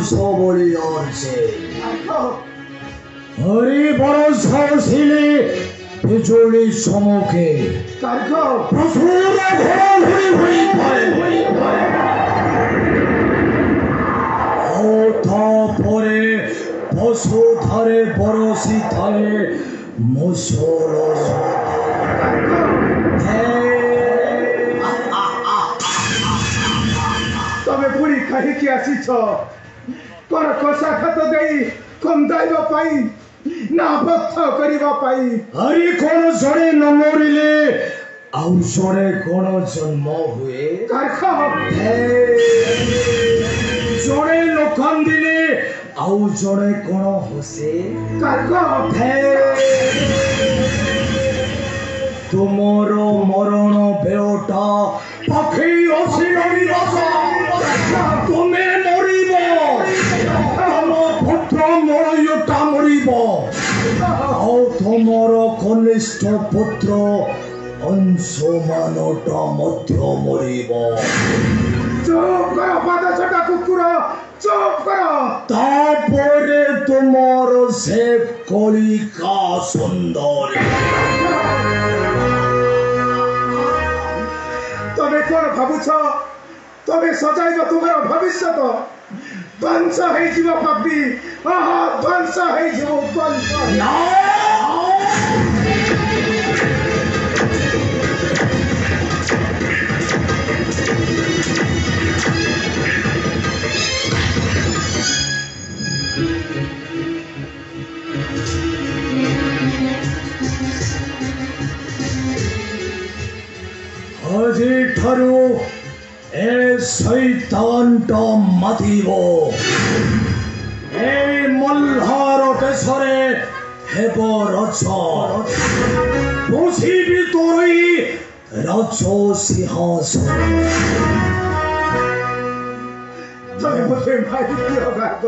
সবলি আছে হরি বড় সাহসিলে বিজুলি চমকে প্রচুর ঘোড়া ঘুরি ঘুরি তারপরে পশু ধারে বরসি ধারে মুসল তবে বুড়ি কাহিকি আসিছ কর কষা খাত দেই কন্দাইবা পাই না ভক্ত করিবা পাই হরি কোন জনে ন মরিলে ଆଉ ଜଣେ କଣ ଜନ୍ମ ହୁଏ ଜଣେ ନ କାନ୍ଦିଲେ ଆଉ ଜଣେ କଣ ହସେ ତୁମର ମରଣ ବେଳଟା ପାଖେଇ ଆସିଲାଣି ତୁମେ ମରିବ ତମ ପୁତ୍ର ମରୟଟା ମରିବ ଆଉ ତୁମର କନିଷ୍ଠ ପୁତ୍ର ଅଂଶମାନଟା ମଧ୍ୟ ମରିବ ଚୁପ୍ କର ପାଦ ଛଟା କୁକୁର ଚୁପ୍ କର ତାପରେ ତୁମର ସେ କଳିକା ସୁନ୍ଦରୀ ତମେ କଣ ଭାବୁଛ ତମେ ସଜାଇବ ତୁମର ଭବିଷ୍ୟତ ଧ୍ୱଂସ ହେଇଯିବ ପାପି ଧ୍ୱଂସ ହେଇଯିବ ଆଜିଠାରୁ ଏ ଶୈତାନଟା ମାତିବ ଏ ମଲ୍ହାର ଦେଶରେ ହେବ ରଜ ବସିବି ତୋରି ରଜ ସିଂହାସନ ତମେ ମୋତେ ମାରିଦିଅ ଭାଗ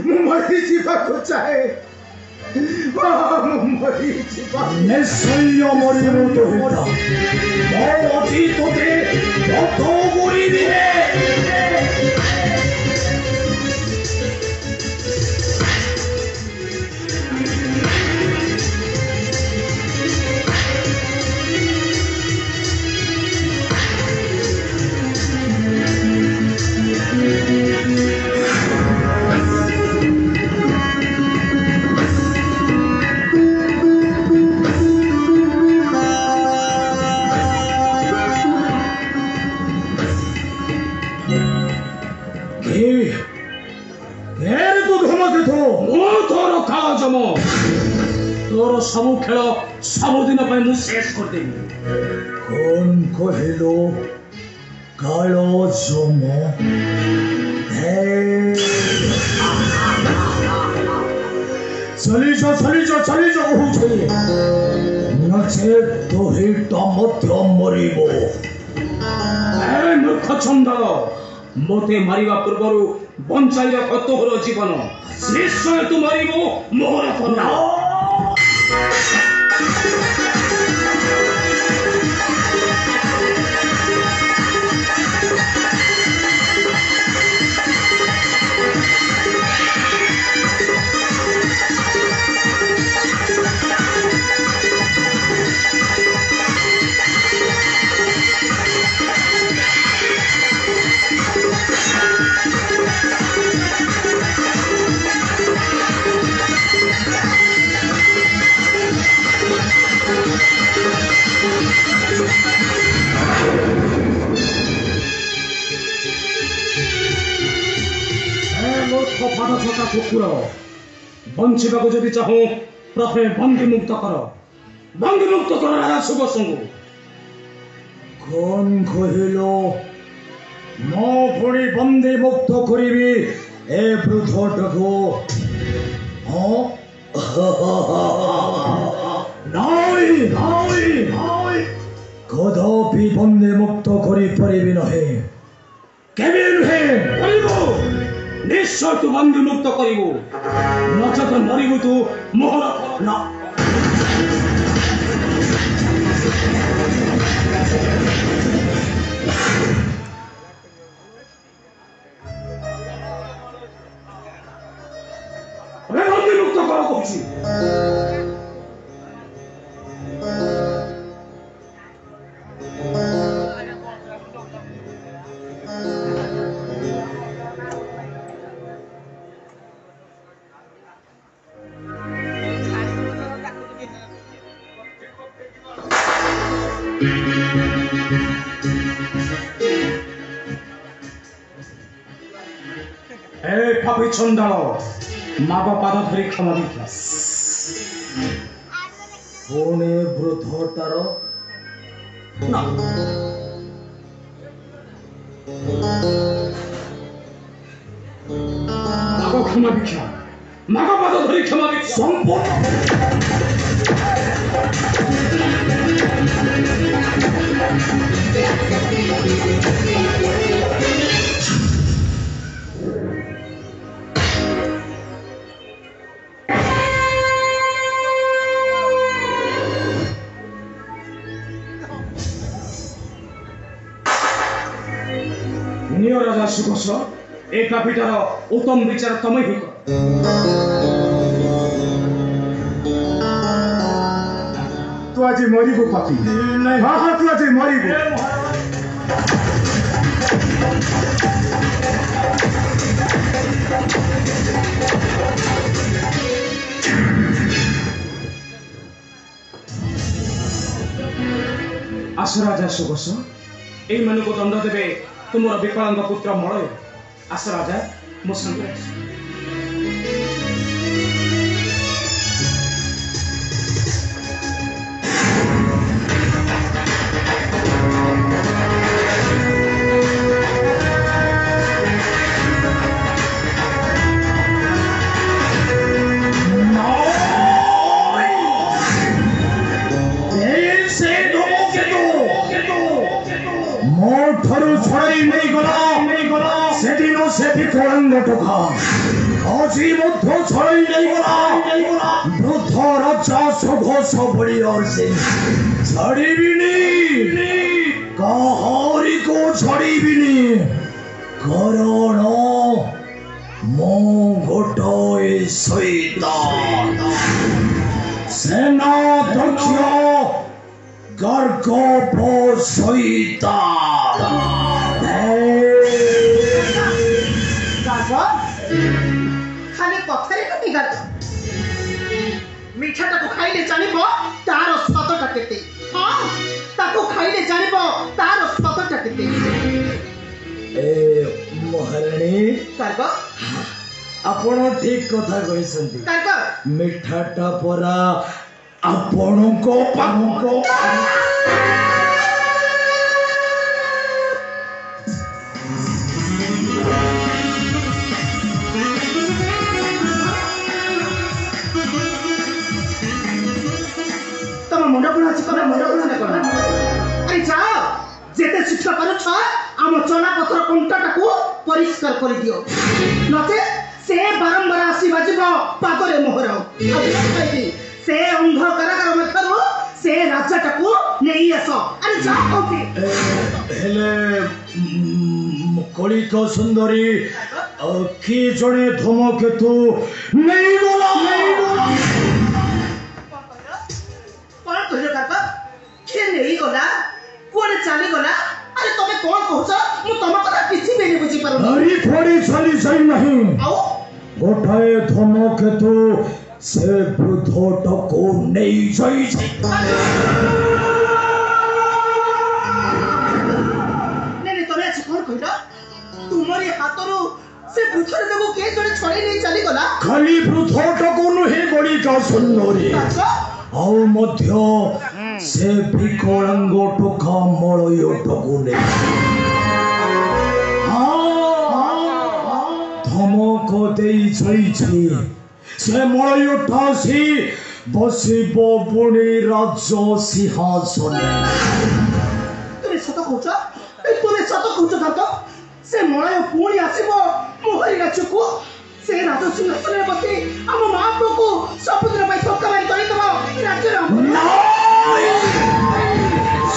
ମୁଁ ମରିଯିବାକୁ ଚାହେଁ ନିଶ୍ଚୟ ମରିବୁ ତୁହିତା ମୋ ଅତୀତରେ ରଥ ବୁଡ଼ିଦିଏ ତୋର ସବୁ ଖେଳ ସବୁଦିନ ପାଇଁ ମୁଁ ଶେଷ କରିଦେବି କଣ କହିଲୁ କାଳ ଜମ ଚାଲିଛ କହୁଛି ନଚେ ତୁହିଟା ମଧ୍ୟ ମରିବ ମୂର୍ଖ ଛନ୍ଦ ମୋତେ ମାରିବା ପୂର୍ବରୁ ବଞ୍ଚାଇ ରଖ ତୋର ଜୀବନ ନିଶ୍ଚୟ ତୁ ମରିବୁ ମୋର କୁକୁର ବଞ୍ଚିବାକୁ ଯଦି ଚାହୁଁ ପ୍ରଥମେ ବନ୍ଦୀମୁକ୍ତ କର ରାଜା ସୁବସଙ୍କୁ କଣ କହିଲ ମୋ ପୁଣି ବନ୍ଦୀମୁକ୍ତ କରିବି ଏ ବୃଦ୍ଧଟାକୁ କଦାପି ବନ୍ଦୀମୁକ୍ତ କରିପାରିବି ନାହିଁ କେବେ ନୁହେଁ ନିଶ୍ଚୟ ତୁ ବନ୍ଦୀମୁକ୍ତ କରିବୁ ନଚେତ ମରିବୁ ତୁ ମୋହର कर कहूची ए पापी चंडाल माग पाद धरी क्षमा भिक्षा पुणे वृद्धटार ना माग क्षमा भिक्षा माग पाद धरी क्षमा भिक्षा संपूर्ण नियो राजा सुघोष ए पापीटार उत्तम विचार तमै ही कर तू आज मरिबो पापी हाँ हाँ तू आज मरिबो आस राजा सुघोष এই মানুষ দণ্ড দেবে তোমার বিকলাঙ্গ পুত্র মলয় আস রাজা মো সঙ্গে मोठरू छड़ाई नहीं गला सेदिन से विकलांग टोका আজি মধ্য ছড়াই नहीं गला वृद्ध राजा सुघोष बड़ी और से छड़ीबिनी कहारी को छड़ीबिनी कारण मो गोटे शैतान सेना दक्ष गर्गप शैतान खाली कथारे कटी गल मिठाटा को खाइले जानिबो तार सतटा केते हां ताको खाइले जानिबो तार सतटा केते ए महारानी कार्ग आपण ठीक कथा कहसंती कार्ग मिठाटा परा आपणको पानको अरे जाओ जेते शिक्षा करूछ आम चला पथर कंटाटा को परिष्कार कर दियो नचे से बारंबार आसी बाजिबो पादरे मोहर से अंध कारागार मथरु से राजाटा को नेई आसो अरे जाओ कोठी हेले कलिक सुंदरी की जणे धूमकेतु नहीं गला कौन कहलो काका के नेई गला कोने चाली गला अरे तमे कोन कहछ मु तम कथा किछि बेनी बुझी पारो हरी थोड़ी चली सही नहीं आओ गोटाए धूमकेतु से वृद्धट को नहीं जाई ने तमे अछि कोन कहलो तुमरी हातरो से बुथर देबो के जणे छड़ी नहीं चली गला खाली वृद्धट को नहीं गड़ी का सुंदरी काका आउ मध्य से विकलांग टोका मलय टकुने धमक दे से मलय ठासी बसिब पुणी राज्य सिंहासन तुमे सत कहछ काका से मळय पुणी आसीबो मोहरी राजको से राज सिंहासन बसी हम महाप्रभु को सबुदिन पाई ठक्का मारी करी दबो राज्य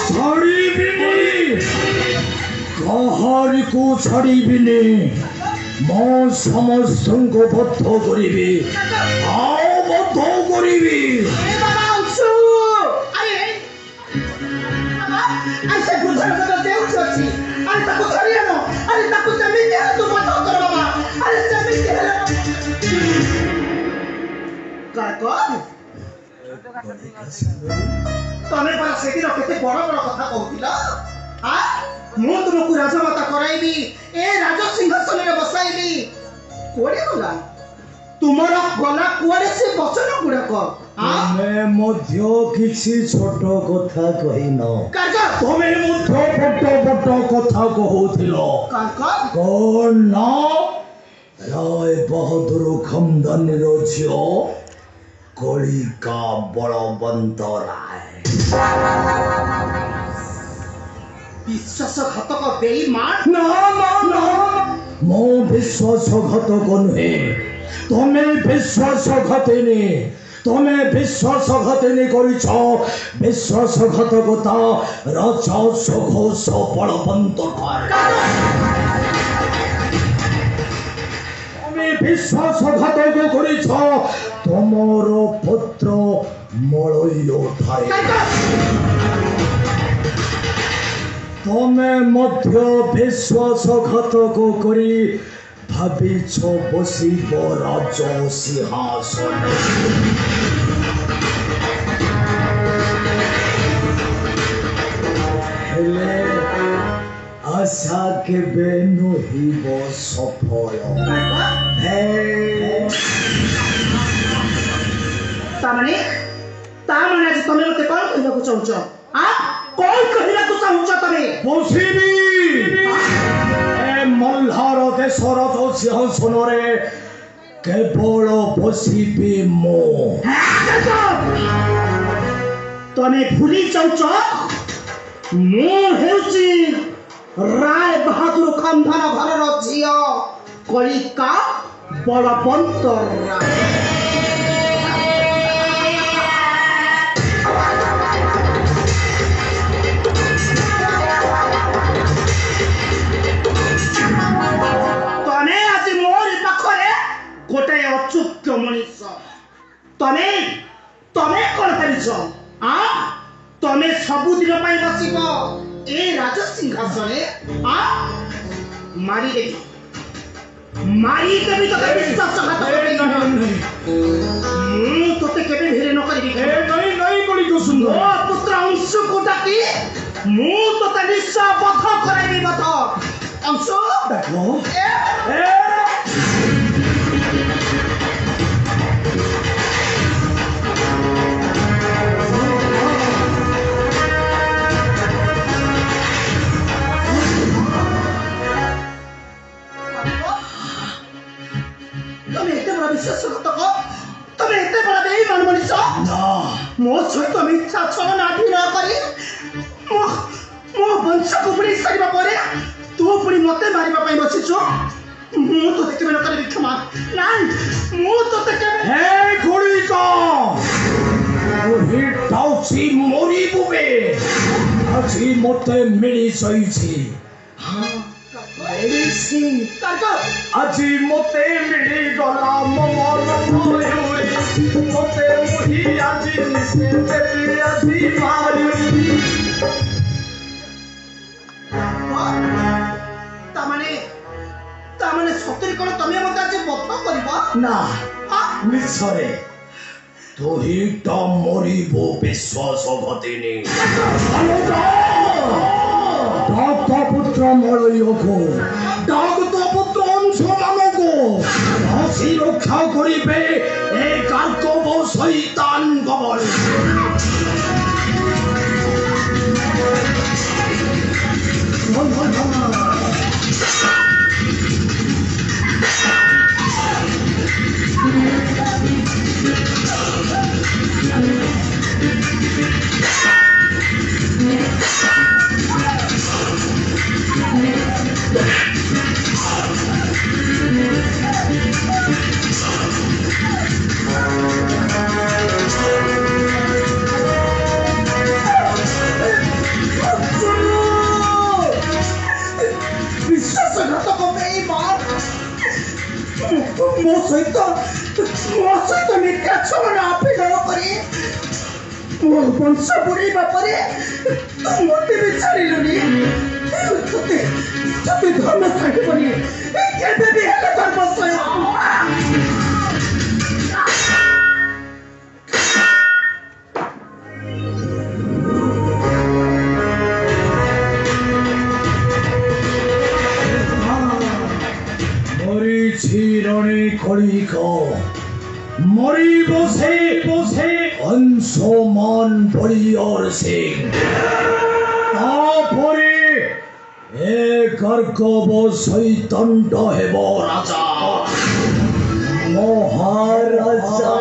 छड़ीबिनी कहारी को छड़ीबिनी मो समस्त को बद्ध करिबी आओ ବଧ କରିବି। ଏ ବାବା ଅଂଶୁ ଆରେ ବାବା ଆରେ ସେ ବୁଝାର ଦେଉଛ ଅଛି ଆରେ ତାକୁ ଧରି ଆଣ ଆରେ ତାକୁ ଯେମିତି ହେଲେ ତୁ ବଧ କର ବାବା ଆରେ ଯେମିତି ହେଲେ କାକ ତମେ ପରା ସେଦିନ କେତେ ବଡ଼ ବଡ଼ କଥା କହୁଥିଲ ମୁଁ ତୁମକୁ ରାଜମାତା କରାଇବି ଏ ରାଜସିଂହାସନରେ ବସାଇବି କୁଆଡ଼େ ଗଲା ତୁମର ଗଲା କୁଆଡ଼େ ସେ ବଚନ ଗୁଡ଼ାକ ତମେ ମଧ୍ୟ କିଛି ଛୋଟ କଥା କହିନ। କାକା ତମେ ମଧ୍ୟ ବଡ଼ କଥା କହୁଥିଲ। କାକା କଣ ରାୟ ବାହାଦୁର ଖାନଦାନୀର ଝିଅ କଳିକା ବଳବନ୍ତ ରାୟ। ବିଶ୍ୱାସଘାତକ ବେଇମାନ ନା ମୁଁ ବିଶ୍ୱାସଘାତକ ନୁହେଁ। ତମେ ବିଶ୍ୱାସଘାତିନୀ। ତମେ ବିଶ୍ୱାସଘାତିନୀ କରିଛ। ବିଶ୍ୱାସଘାତକତା ରାଜା ସୁଘୋଷ ବଳବନ୍ତ ରାୟ। ତମେ ବିଶ୍ୱାସଘାତକ କରିଛ ତମର ପୁତ୍ର ମଳୟ ଠାରେ। ତମେ ମଧ୍ୟ ବିଶ୍ୱାସଘାତକ କରି ଭାବିଛ ବସିବ ରାଜ ସିଂହାସନ। ହେଲେ ଆଶା କେବେ ନୁହିବ ସଫଳ। ତାମାନେ ଆଜି ତମେ ମତେ କଣ କହିବାକୁ ଚାହୁଁଛ କଣ କହିବାକୁ ଚାହୁଁଛ ତମେ ବସିବି ମଲ୍ହାର ଦେଶର ସିଂହାସନରେ କେବଳ ବସିବି ମୁଁ। ତମେ ଭୁଲି ଯାଉଛ ମୁଁ ହେଉଛି ରାୟ ବାହାଦୁର ଖାନଦାନ ଘରର ଝିଅ କଳିକା ବଳବନ୍ତ ରାୟ। ତମେ ଆଜି ମୋରି ପାଖରେ ଗୋଟାଏ ଅଚୁକ୍ୟ ମଣିଷ। ତମେ କଣ ଭାବିଛ ତମେ ସବୁଦିନ ପାଇଁ ବସିବ ଏ ରାଜସିଂହାସନରେ ମାରିଦେବି ତତେ ବିଶ୍ୱାସଘାତ ମୁଁ ତତେ କେବେ ଧୀରେ ନ କରିବି। ମୋ ପୁତ୍ର ଅଂଶୁକୁ ଡାକି ମୁଁ ତତେ ନିଶ୍ଚୟ ବଧ କରାଇବି। ବଧ ଅଂଶୁ ତମେ ଏତେ ବଡ଼ ବିଶ୍ୱାସଘାତକ ତମେ ଏତେ ବଡ଼ ବେଇମାନ ମଣିଷ ମୋ ସହିତ ମିଥ୍ୟା ଛଳନା ନ କରି ମୋ ବଂଶକୁ ବୁଡ଼େଇ ସାରିବା ପରେ ତୁ ପୁଣି ମତେ ମାରିବା ପାଇଁ ବସିଛୁ। ମୁଁ ତତେ କେବେ ନ କରିବି କ୍ଷମା। ନାଇଁ ମୁଁ ତତେ କେବେ ମରିବୁ ଆଜି ମତେ ମିଳିଯାଇଛି। ଆଜି ମତେ ମିଳିଗଲା ମତେ ଆଜି ତାମାନେ ସତରେ କଣ ତମେ ମତେ ଆଜି ବଧ କରିବ? ନା ମିଛରେ ତୁହି ମରିବୁ ବିଶ୍ୱାସଘାତିନୀ। ଡାକ ପୁତ୍ର ମଳୟକୁ ଡାକ ତୋ ପୁତ୍ର ଅଂଶମାନଙ୍କୁ ଆସି ରକ୍ଷା କରିବେ ଏ କାର୍କବ ଶୈତାନ କବଳ। ମୋ ସହିତ ମୋ ସହିତ ମିଥ୍ୟା ଛଳନା ଅଭିନୟ କରି ମୋ ବଂଶ ବୁଡ଼େଇବା ପରେ ମୋତେ ବି ଛାଡ଼ିଲୁନି। ତତେ ଧର୍ମ ଛାଡ଼ିବନି, କେବେ ବି ହେଲେ ଧର୍ମ ସହ। চিৰণি কলিক মৰি বসে বসে অংশমান বলিয়ৰ সিং তাপরে গৰ্গৱ চৈতন্য হেব ৰাজা মহাৰাজা।